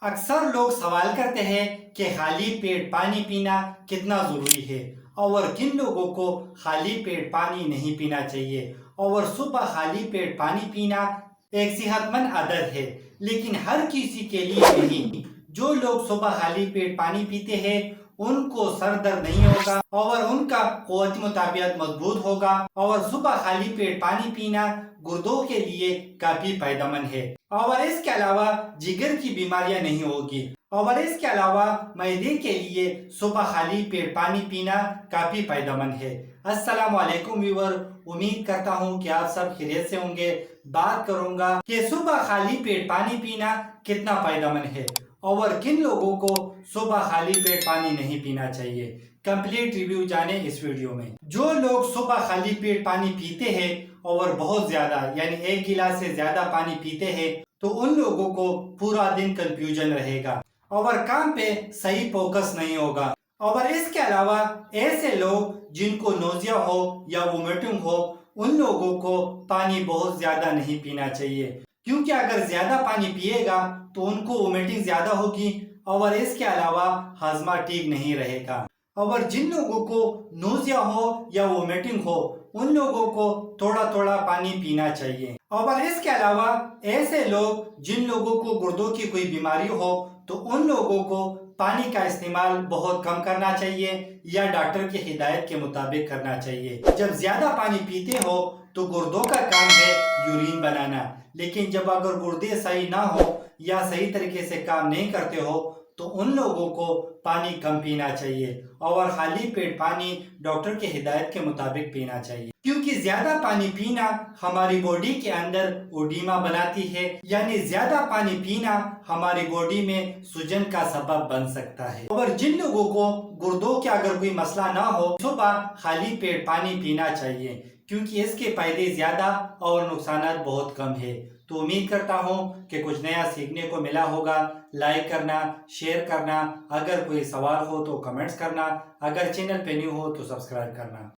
اکثر لوگ سوال کرتے ہیں کہ خالی پیٹ پانی پینا کتنا ضروری ہے اور کن لوگوں کو خالی پیٹ پانی نہیں پینا چاہیے، اور صبح خالی پیٹ پانی پینا ایک صحت مند عادت ہے لیکن ہر کسی کے لیے نہیں۔ جو لوگ صبح خالی پیٹ پانی پیتے ہیں ان کو سر درد نہیں ہوگا اور ان کا قوت مطابقت مضبوط ہوگا، اور صبح خالی پیٹ پانی پینا گردوں کے لیے کافی فائدہ مند ہے، اور اس کے علاوہ جگر کی بیماریاں نہیں ہوگی، اور اس کے علاوہ معدے کے لیے صبح خالی پیٹ پانی پینا کافی فائدہ مند ہے۔ السلام علیکم ویور، امید کرتا ہوں کہ آپ سب خیریت سے ہوں گے۔ بات کروں گا کہ صبح خالی پیٹ پانی پینا کتنا فائدہ مند ہے اور کن لوگوں کو صبح خالی پیٹ پانی نہیں پینا چاہیے۔ کمپلیٹ ریویو جانیں اس ویڈیو میں۔ جو لوگ صبح خالی پیٹ پانی پیتے ہیں اور بہت زیادہ یعنی 1 گلاس سے زیادہ پانی پیتے ہیں تو ان لوگوں کو پورا دن کنفیوژن رہے گا اور کام پہ صحیح فوکس نہیں ہوگا، اور اس کے علاوہ ایسے لوگ جن کو نوزیا ہو یا وومیٹنگ ہو ان لوگوں کو پانی بہت زیادہ نہیں پینا چاہیے، کیونکہ اگر زیادہ پانی پیے گا تو ان کو وومیٹنگ زیادہ ہوگی اور اس کے علاوہ ہاضمہ ٹھیک نہیں رہے گا، اور جن لوگوں کو نوزیا ہو یا وومیٹنگ ہو ان لوگوں کو تھوڑا تھوڑا پانی پینا چاہیے، اور اس کے علاوہ ایسے لوگ جن لوگوں کو گردوں کی کوئی بیماری ہو تو ان لوگوں کو پانی کا استعمال بہت کم کرنا چاہیے یا ڈاکٹر کی ہدایت کے مطابق کرنا چاہیے۔ جب زیادہ پانی پیتے ہو تو گردوں کا کام ہے یورین بنانا، لیکن جب اگر گردے صحیح نہ ہو یا صحیح طریقے سے کام نہیں کرتے ہو تو ان لوگوں کو پانی کم پینا چاہیے اور خالی پیٹ پانی ڈاکٹر کی ہدایت کے مطابق پینا چاہیے، کیونکہ زیادہ پانی پینا ہماری باڈی کے اندر اوڈیما بناتی ہے، یعنی زیادہ پانی پینا ہماری باڈی میں سوجن کا سبب بن سکتا ہے۔ اور جن لوگوں کو گردوں کے اگر کوئی مسئلہ نہ ہو صبح خالی پیٹ پانی پینا چاہیے، کیونکہ اس کے فائدے زیادہ اور نقصانات بہت کم ہے۔ تو امید کرتا ہوں کہ کچھ نیا سیکھنے کو ملا ہوگا۔ لائک کرنا، شیئر کرنا، اگر کوئی سوال ہو تو کمنٹس کرنا، اگر چینل پہ نیو ہو تو سبسکرائب کرنا۔